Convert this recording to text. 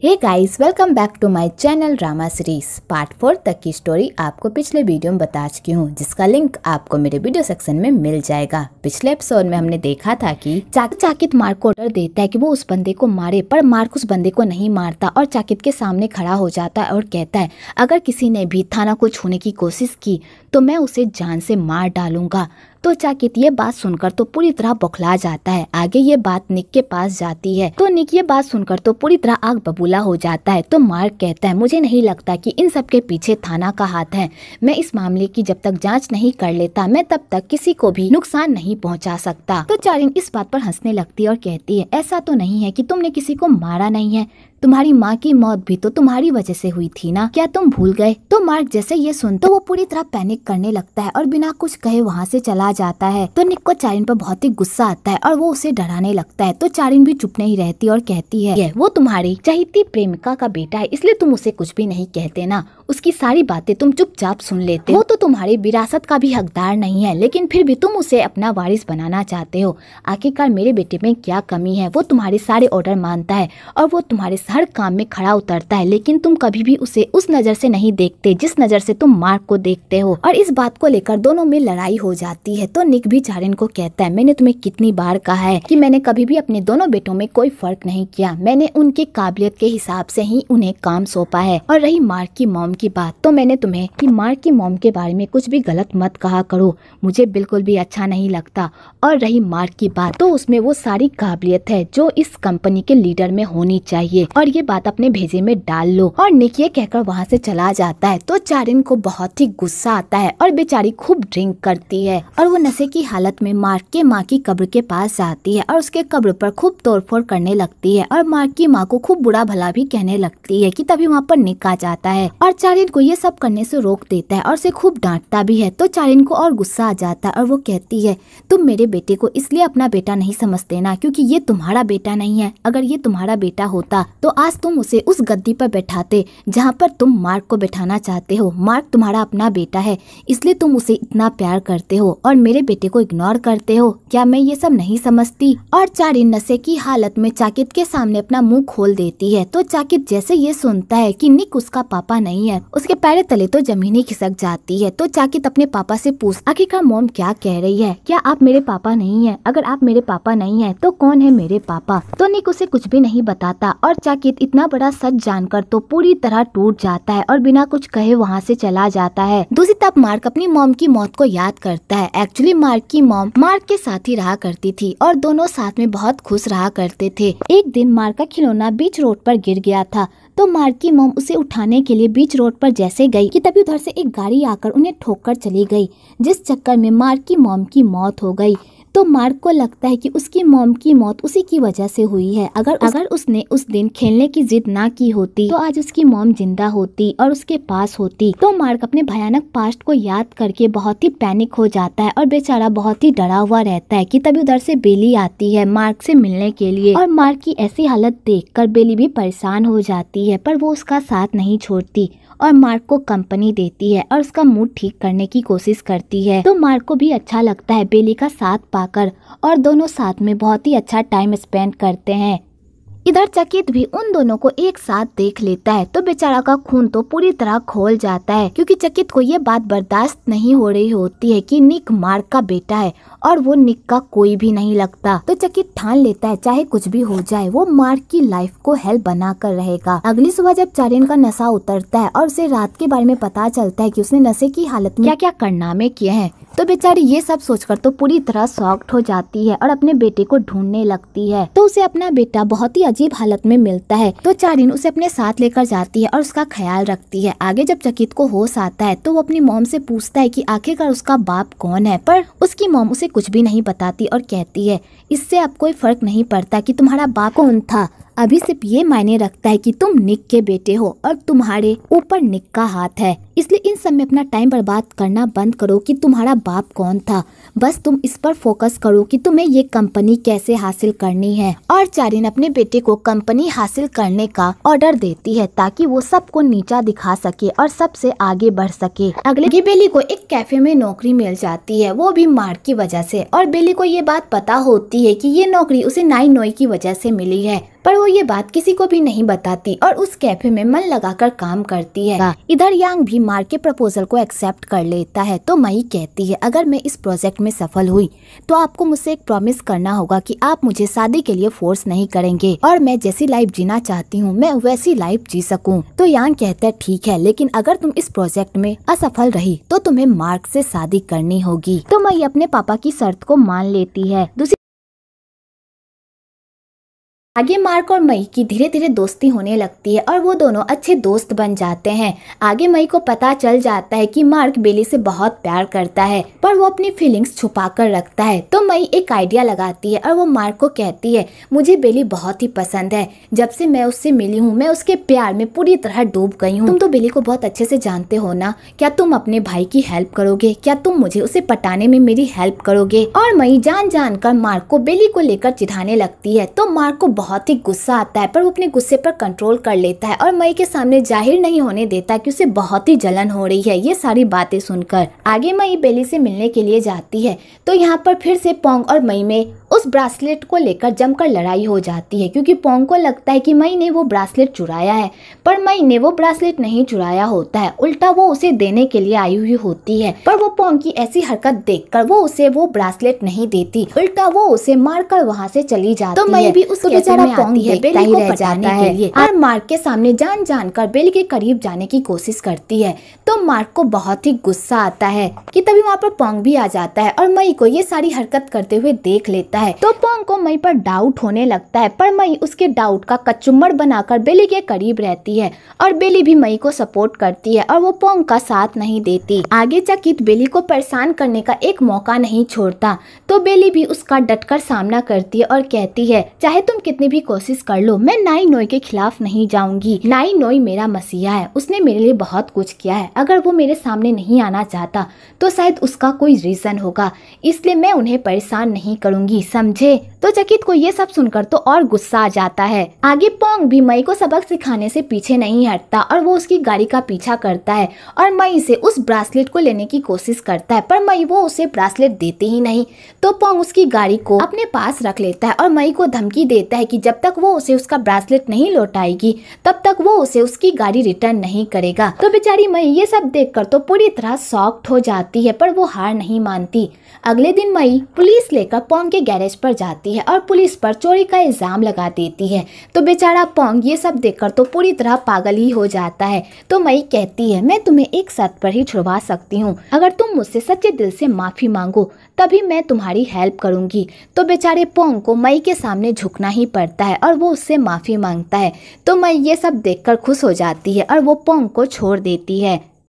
Hey guys, welcome back to my channel drama series. Part 4 तक की story आपको पिछले वीडियो में बता चुकी हूँ, जिसका लिंक आपको मेरे वीडियो सेक्शन में मिल जाएगा। पिछले एपिसोड में हमने देखा था कि चाकित मार्क को ऑर्डर देता है कि वो उस बंदे को मारे, पर मार्क उस बंदे को नहीं मारता और चाकित के सामने खड़ा हो जाता है और कहता है अगर किसी ने भी थाना को छूने की कोशिश की तो मैं उसे जान से मार डालूंगा। तो चाकित ये बात सुनकर तो पूरी तरह बौखला जाता है। आगे ये बात निक के पास जाती है तो निक ये बात सुनकर तो पूरी तरह आग बबूला हो जाता है। तो मार्क कहता है मुझे नहीं लगता कि इन सब के पीछे थाना का हाथ है। मैं इस मामले की जब तक जांच नहीं कर लेता मैं तब तक किसी को भी नुकसान नहीं पहुंचा सकता। तो चारिन इस बात पर हंसने लगती है और कहती है ऐसा तो नहीं है कि तुमने किसी को मारा नहीं है, तुम्हारी माँ की मौत भी तो तुम्हारी वजह से हुई थी ना, क्या तुम भूल गए? तो मार्क जैसे ये सुनता वो पूरी तरह पैनिक करने लगता है और बिना कुछ कहे वहाँ से चला जाता है। तो निक को चारिन पर बहुत ही गुस्सा आता है और वो उसे डराने लगता है। तो चारिन भी चुप नहीं रहती और कहती है वो तुम्हारी चहेती प्रेमिका का बेटा है, इसलिए तुम उसे कुछ भी नहीं कहते ना, उसकी सारी बातें तुम चुपचाप सुन लेते हो। वो तो तुम्हारी विरासत का भी हकदार नहीं है, लेकिन फिर भी तुम उसे अपना वारिस बनाना चाहते हो। आखिरकार मेरे बेटे में क्या कमी है? वो तुम्हारे सारे ऑर्डर मानता है और वो तुम्हारे हर काम में खड़ा उतरता है, लेकिन तुम कभी भी उसे उस नजर से नहीं देखते जिस नजर से तुम मार्क को देखते हो। और इस बात को लेकर दोनों में लड़ाई हो जाती है। तो निक भी चारिन को कहता है मैंने तुम्हें कितनी बार कहा है कि मैंने कभी भी अपने दोनों बेटों में कोई फर्क नहीं किया, मैंने उनके काबिलियत के हिसाब से ही उन्हें काम सौंपा है। और रही मार्क की मॉम की बात, तो मैंने तुम्हें कि मार्क की मॉम के बारे में कुछ भी गलत मत कहा करो, मुझे बिल्कुल भी अच्छा नहीं लगता। और रही मार्क की बात, तो उसमें वो सारी काबिलियत है जो इस कंपनी के लीडर में होनी चाहिए, और ये बात अपने भेजे में डाल लो। और निक ये कहकर वहाँ से चला जाता है। तो चारिन को बहुत ही गुस्सा आता है और बेचारी खूब ड्रिंक करती है और वो नशे की हालत में मार्क के माँ की कब्र के पास जाती है और उसके कब्र पर खूब तोड़फोड़ करने लगती है और मार्क की माँ को खूब बुरा भला भी कहने लगती है कि तभी वहाँ पर निक आ जाता है और चारिन को ये सब करने से रोक देता है और उसे खूब डांटता भी है। तो चारिन को और गुस्सा आ जाता है और वो कहती है तुम मेरे बेटे को इसलिए अपना बेटा नहीं समझते ना क्योंकि ये तुम्हारा बेटा नहीं है। अगर ये तुम्हारा बेटा होता तो आज तुम उसे उस गद्दी पर बैठाते जहाँ पर तुम मार्क को बैठाना चाहते हो। मार्क तुम्हारा अपना बेटा है, इसलिए तुम उसे इतना प्यार करते हो और मेरे बेटे को इग्नोर करते हो। क्या मैं ये सब नहीं समझती? और चारिन नशे की हालत में चाकित के सामने अपना मुंह खोल देती है। तो चाकित जैसे ये सुनता है कि निक उसका पापा नहीं है, उसके पैर तले तो जमीन ही खिसक जाती है। तो चाकित अपने पापा से पूछ आखिरकार मॉम क्या कह रही है, क्या आप मेरे पापा नहीं है? अगर आप मेरे पापा नहीं है तो कौन है मेरे पापा? तो निक उसे कुछ भी नहीं बताता और चाकित इतना बड़ा सच जानकर तो पूरी तरह टूट जाता है और बिना कुछ कहे वहाँ से चला जाता है। दूसरी तरफ मार्क अपनी मॉम की मौत को याद करता है। एक्चुअली मार्क की मॉम मार्क के साथ ही रहा करती थी और दोनों साथ में बहुत खुश रहा करते थे। एक दिन मार्क का खिलौना बीच रोड पर गिर गया था, तो मार्क की मॉम उसे उठाने के लिए बीच रोड पर जैसे गई कि तभी उधर से एक गाड़ी आकर उन्हें ठोककर चली गई, जिस चक्कर में मार्क की मॉम की मौत हो गई। तो मार्क को लगता है कि उसकी मॉम की मौत उसी की वजह से हुई है। अगर उसने उस दिन खेलने की जिद ना की होती तो आज उसकी मॉम जिंदा होती और उसके पास होती। तो मार्क अपने भयानक पास्ट को याद करके बहुत ही पैनिक हो जाता है और बेचारा बहुत ही डरा हुआ रहता है कि तभी उधर से बेली आती है मार्क से मिलने के लिए। और मार्क की ऐसी हालत देखकर बेली भी परेशान हो जाती है, पर वो उसका साथ नहीं छोड़ती और मार्क को कंपनी देती है और उसका मूड ठीक करने की कोशिश करती है। तो मार्क को भी अच्छा लगता है बेली का साथ पाकर और दोनों साथ में बहुत ही अच्छा टाइम स्पेंड करते हैं। इधर चकित भी उन दोनों को एक साथ देख लेता है तो बेचारा का खून तो पूरी तरह खोल जाता है, क्योंकि चकित को ये बात बर्दाश्त नहीं हो रही होती है कि निक मार्क का बेटा है और वो निक का कोई भी नहीं लगता। तो चकित ठान लेता है चाहे कुछ भी हो जाए वो मार्क की लाइफ को हेल बना कर रहेगा। अगली सुबह जब चारिन का नशा उतरता है और उसे रात के बारे में पता चलता है कि उसने नशे की हालत में क्या क्या कारनामे किए हैं, तो बेचारी ये सब सोचकर तो पूरी तरह शॉक्ड हो जाती है और अपने बेटे को ढूंढने लगती है। तो उसे अपना बेटा बहुत ही अजीब हालत में मिलता है। तो चारिन उसे अपने साथ लेकर जाती है और उसका ख्याल रखती है। आगे जब चकित को होश आता है तो वो अपनी मॉम से पूछता है कि आखिरकार उसका बाप कौन है, पर उसकी मॉम उसे कुछ भी नहीं बताती और कहती है इससे अब कोई फर्क नहीं पड़ता कि तुम्हारा बाप कौन था, अभी सिर्फ ये मायने रखता है कि तुम निक के बेटे हो और तुम्हारे ऊपर निक का हाथ है। इसलिए इन सब में अपना टाइम बर्बाद करना बंद करो कि तुम्हारा बाप कौन था, बस तुम इस पर फोकस करो कि तुम्हें ये कंपनी कैसे हासिल करनी है। और चारिन अपने बेटे को कंपनी हासिल करने का ऑर्डर देती है ताकि वो सबको नीचा दिखा सके और सबसे आगे बढ़ सके। अगले बेली को एक कैफे में नौकरी मिल जाती है, वो भी मार्क की वजह से। और बेली को ये बात पता होती है कि ये नौकरी उसे नाई नोई की वजह से मिली है। पर वो ये बात किसी को भी नहीं बताती और उस कैफे में मन लगाकर काम करती है। इधर यांग भी मार्क के प्रपोजल को एक्सेप्ट कर लेता है। तो मई कहती है अगर मैं इस प्रोजेक्ट में सफल हुई तो आपको मुझसे एक प्रॉमिस करना होगा कि आप मुझे शादी के लिए फोर्स नहीं करेंगे और मैं जैसी लाइफ जीना चाहती हूँ मैं वैसी लाइफ जी सकूँ। तो यांग कहता है ठीक है, लेकिन अगर तुम इस प्रोजेक्ट में असफल रही तो तुम्हें मार्क से शादी करनी होगी। तो मई अपने पापा की शर्त को मान लेती है। आगे मार्क और मई की धीरे धीरे दोस्ती होने लगती है और वो दोनों अच्छे दोस्त बन जाते हैं। आगे मई को पता चल जाता है कि मार्क बेली से बहुत प्यार करता है पर वो अपनी फीलिंग्स छुपा कर रखता है। तो मई एक आइडिया लगाती है और वो मार्क को कहती है मुझे बेली बहुत ही पसंद है, जब से मैं उससे मिली हूँ मैं उसके प्यार में पूरी तरह डूब गई हूँ। तुम तो बेली को बहुत अच्छे से जानते हो ना, क्या तुम अपने भाई की हेल्प करोगे? क्या तुम मुझे उसे पटाने में मेरी हेल्प करोगे? और मई जान जान कर मार्क को बेली को लेकर चिढ़ाने लगती है। तो मार्क को बहुत ही गुस्सा आता है पर वो अपने गुस्से पर कंट्रोल कर लेता है और मई के सामने जाहिर नहीं होने देता कि उसे बहुत ही जलन हो रही है। ये सारी बातें सुनकर आगे मई बेली से मिलने के लिए जाती है। तो यहाँ पर फिर से पोंग और मई में उस ब्रासलेट को लेकर जमकर लड़ाई हो जाती है, क्योंकि पोंग को लगता है कि मई ने वो ब्रासलेट चुराया है पर मई ने वो ब्रासलेट नहीं चुराया होता है, उल्टा वो उसे देने के लिए आई हुई होती है। पर वो पोंग की ऐसी हरकत देखकर वो उसे वो ब्रासलेट नहीं देती, उल्टा वो उसे मारकर वहाँ से चली जाती है। तो मई भी उस बेचारा पोंग देखता ही रह जाता है और मार्क के सामने जान जान कर बेली के करीब जाने की कोशिश करती है। तो मार्क को बहुत ही गुस्सा आता है कि तभी वहाँ पर पोंग भी आ जाता है और मई को ये सारी हरकत करते हुए देख लेता है। तो पोंग को मई पर डाउट होने लगता है पर मई उसके डाउट का कचुम्बर बनाकर बेली के करीब रहती है और बेली भी मई को सपोर्ट करती है और वो पोंग का साथ नहीं देती। आगे चकित बेली को परेशान करने का एक मौका नहीं छोड़ता। तो बेली भी उसका डटकर सामना करती है और कहती है चाहे तुम कितनी भी कोशिश कर लो मैं नाई नोई के खिलाफ नहीं जाऊंगी। नाई नोई मेरा मसीहा है, उसने मेरे लिए बहुत कुछ किया है, अगर वो मेरे सामने नहीं आना चाहता तो शायद उसका कोई रीजन होगा, इसलिए मैं उन्हें परेशान नहीं करूंगी, समझे? तो चकित को ये सब सुनकर तो और गुस्सा आ जाता है। आगे पोंग भी मई को सबक सिखाने से पीछे नहीं हटता और वो उसकी गाड़ी का पीछा करता है और मई से उस ब्रासलेट को लेने की कोशिश करता है पर मई वो उसे ब्रासलेट देती ही नहीं। तो पोंग उसकी गाड़ी को अपने पास रख लेता है और मई को धमकी देता है कि जब तक वो उसे उसका ब्रासलेट नहीं लौटाएगी तब तक वो उसे उसकी गाड़ी रिटर्न नहीं करेगा। तो बेचारी मई ये सब देखकर तो पूरी तरह शॉक्ड हो जाती है पर वो हार नहीं मानती। अगले दिन मई पुलिस लेकर पोंग के गैरेज पर जाती है और पुलिस पर चोरी का इल्जाम लगा देती है। तो बेचारा पोंग ये सब देखकर तो पूरी तरह पागल ही हो जाता है। तो मई कहती है मैं तुम्हें एक शर्त पर ही छुड़वा सकती हूँ, अगर तुम मुझसे सच्चे दिल से माफी मांगो तभी मैं तुम्हारी हेल्प करूंगी। तो बेचारे पोंग को मई के सामने झुकना ही पड़ता है और वो उससे माफी मांगता है। तो मई ये सब देखकर खुश हो जाती है और वो पोंग को छोड़ देती है।